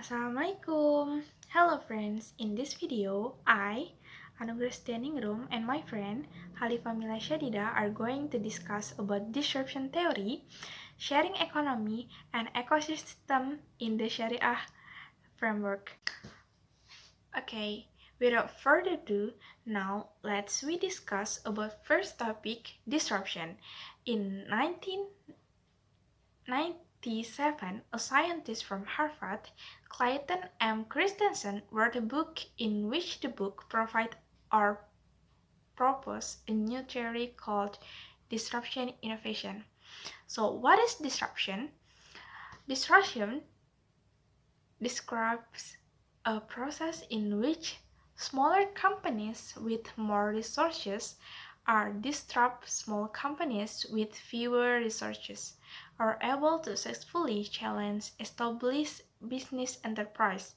Assalamualaikum. Hello friends, in this video, Anugrah Ningrum and my friend Halifah Milla Syadidah are going to discuss about disruption theory, sharing economy, and ecosystem in the Sharia framework. Okay, without further ado, now we discuss about first topic, disruption. In 1997, a scientist from Harvard, Clayton M. Christensen, wrote a book in which the book provided or proposed a new theory called disruption innovation. So, what is disruption? Disruption describes a process in which smaller companies with more resources are disrupt small companies with fewer resources are able to successfully challenge established business enterprise.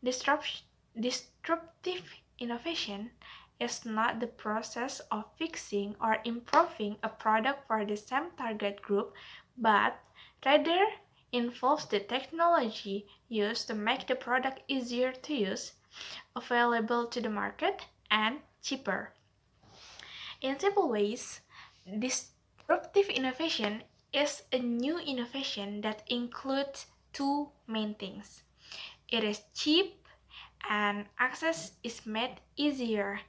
Disruptive innovation is not the process of fixing or improving a product for the same target group, but rather involves the technology used to make the product easier to use, available to the market, and cheaper. In simple ways, disruptive innovation is a new innovation that includes two main things. It is cheap and access is made easier.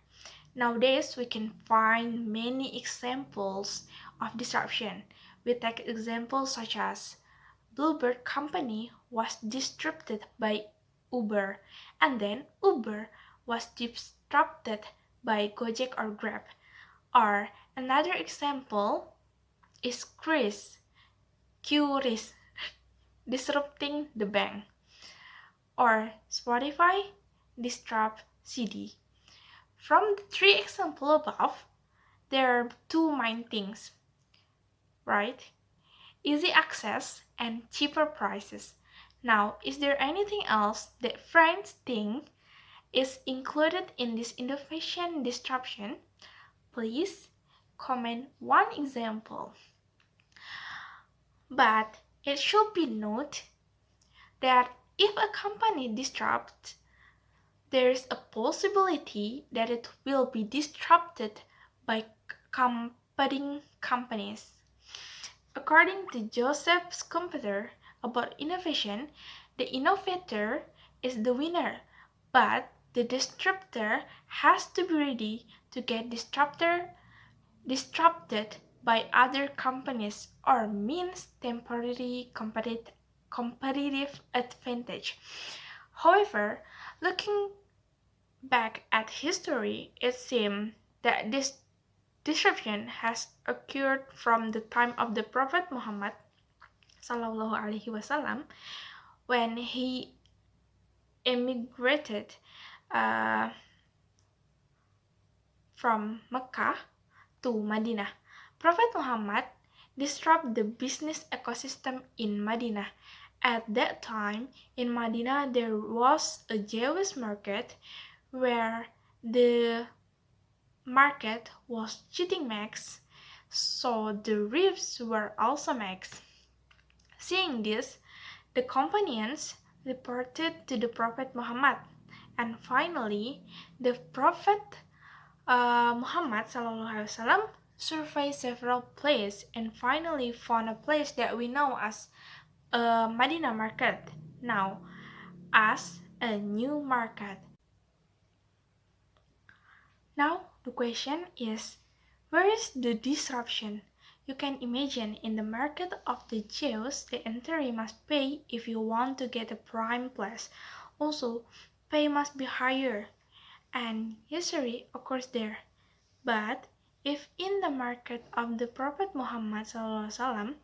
Nowadays, we can find many examples of disruption. We take examples such as Bluebird company was disrupted by Uber, and then Uber was disrupted by Gojek or Grab. Or another example is Qris disrupting the bank. Or Spotify disrupt CD. From the three examples above, there are two main things, right? Easy access and cheaper prices. Now, is there anything else that friends think is included in this innovation disruption? Please comment one example. But it should be noted that if a company disrupts, there is a possibility that it will be disrupted by competing companies. According to Joseph Schumpeter about innovation, the innovator is the winner, but the disruptor has to be ready to get disrupted by other companies or means temporary competitive advantage. However, looking back at history, it seems that this disruption has occurred from the time of the Prophet Muhammad ﷺ when he emigrated from Mecca to Madinah. Prophet Muhammad disrupted the business ecosystem in Madinah. At that time, in Madinah, there was a Jewish market where the market was cheating max, so the ribs were also max. Seeing this, the companions reported to the Prophet Muhammad, and finally, the Prophet Muhammad ﷺ surveyed several places and finally found a place that we know as Madinah market, now as a new market. Now the question is, where is the disruption? You can imagine in the market of the Jews, the entry must pay if you want to get a prime place. Also, pay must be higher, and Yaser occurs there. But if in the market of the Prophet Muhammad ﷺ,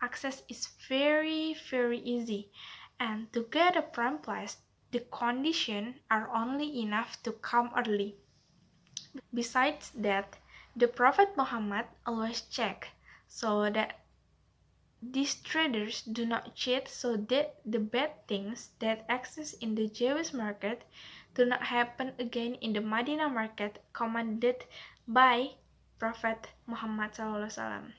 access is very easy, and to get a prime place, the conditions are only enough to come early. Besides that, the Prophet Muhammad always checked so that these traders do not cheat, so that the bad things that exist in the Jewish market do not happen again in the Madinah market commanded by Prophet Muhammad ﷺ.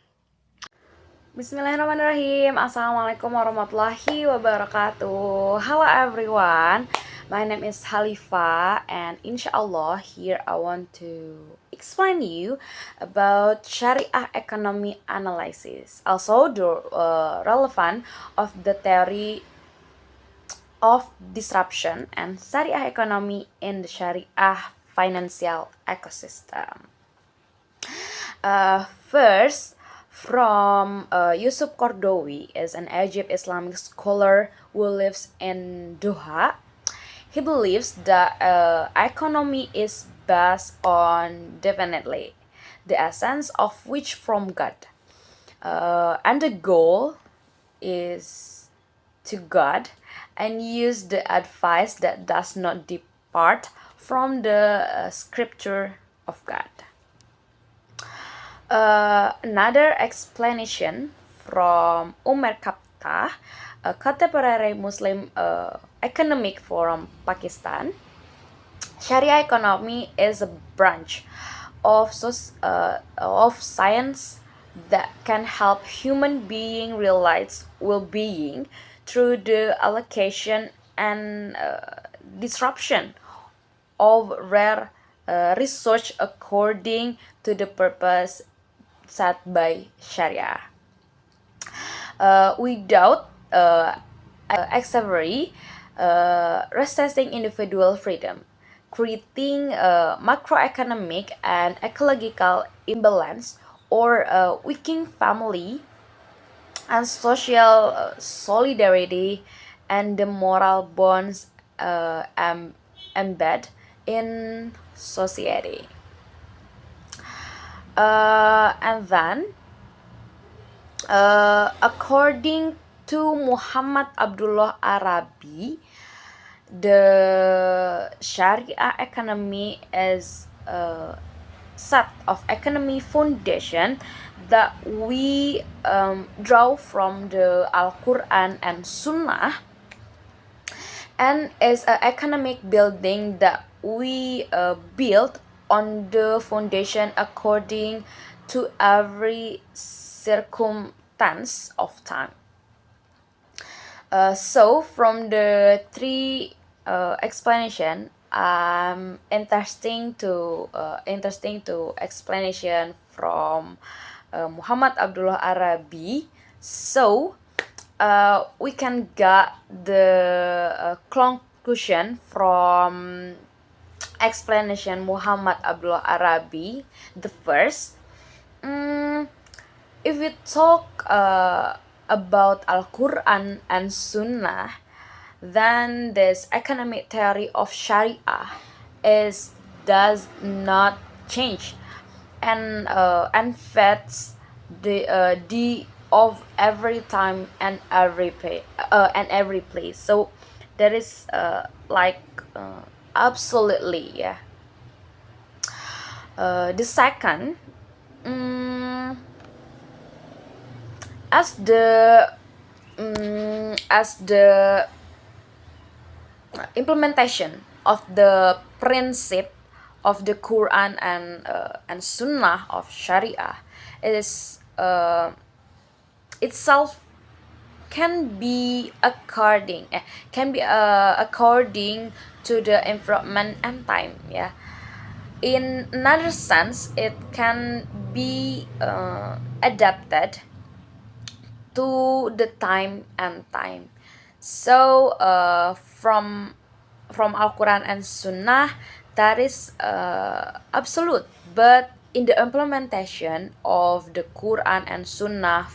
Bismillahirrahmanirrahim. Assalamualaikum warahmatullahi wabarakatuh. Hello everyone. My name is Halifah, and inshallah here I want to explain you about Sharia economy analysis. Also the relevant of the theory of disruption and Sharia economy in the Sharia financial ecosystem. First, from Yusuf Kordowi is an Egypt Islamic scholar who lives in Doha. He believes that economy is based on definitely the essence of which from God, and the goal is to God and use the advice that does not depart from the scripture of God. Another explanation from Umar Kaptah, a contemporary Muslim economic from Pakistan. Sharia economy is a branch of science that can help human being realize well-being through the allocation and disruption of rare research according to the purpose set by Sharia. Without exavery, restricting individual freedom, creating macroeconomic and ecological imbalance, or weakening family and social solidarity and the moral bonds embed in society. And then, according to Muhammad Abdullah Arabi, the Sharia economy is a set of economy foundation that we draw from the Al-Quran and Sunnah, and is an economic building that we build on the foundation according to every circumstance of time. So from the three explanation, interesting to explanation from Muhammad Abdullah Arabi. So we can get the conclusion from explanation Muhammad Abdullah Arabi. The first, if we talk about Al-Quran and Sunnah, then this economic theory of Sharia does not change and fits the of every time and every place. So there is absolutely, yeah. The second, as the implementation of the principle of the Quran and Sunnah of Sharia is itself can be according to the environment and time, yeah. In another sense, it can be adapted to the time and time. So from Al-Quran and Sunnah, that is absolute, but in the implementation of the Quran and Sunnah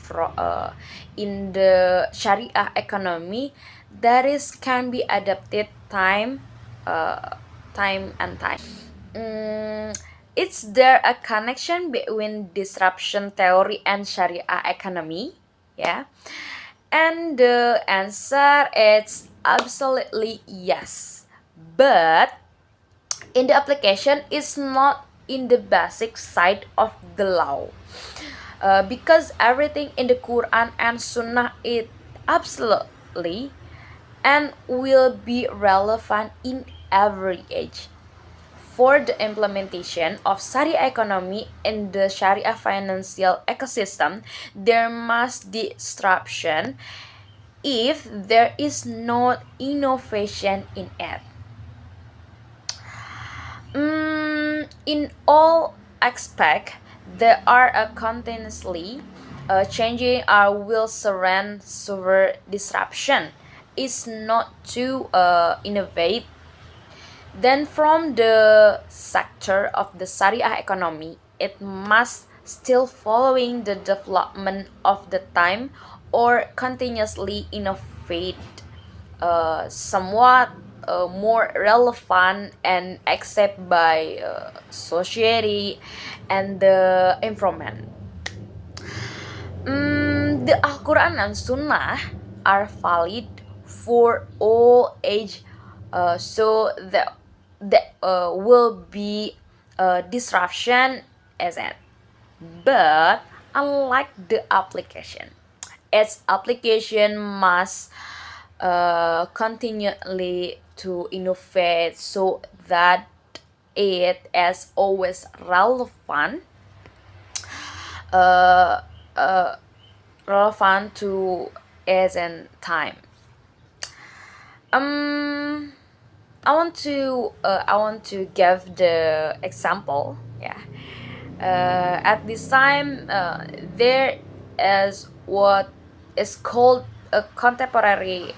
in the Sharia economy, that is can be adapted time and time. Is there a connection between disruption theory and Sharia economy? Yeah, and the answer is absolutely yes, but in the application is not in the basic side of the law, because everything in the Quran and Sunnah is absolutely and will be relevant in every age. for the implementation of Sharia economy in the Sharia financial ecosystem, there must be disruption if there is no innovation in it. In all aspects, there are a continuously changing our will surround severe disruption is not to innovate. Then from the sector of the Sharia economy, it must still following the development of the time or continuously innovate somewhat more relevant and accepted by society and the environment. The Al-Quran and Sunnah are valid for all age, so that will be disruption as it. But unlike the application, its application must continually to innovate so that it is always relevant relevant to age and time. I want to give the example. Yeah. At this time, there is what is called a contemporary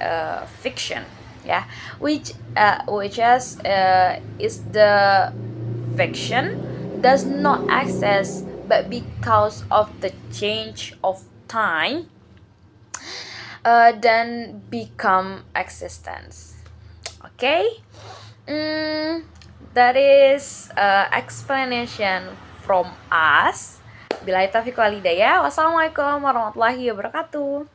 fiction. Yeah, which is the fiction does not access, but because of the change of time, then become existence. Okay, that is explanation from us. Billahi taufiq wal hidayah. Wassalamualaikum warahmatullahi wabarakatuh.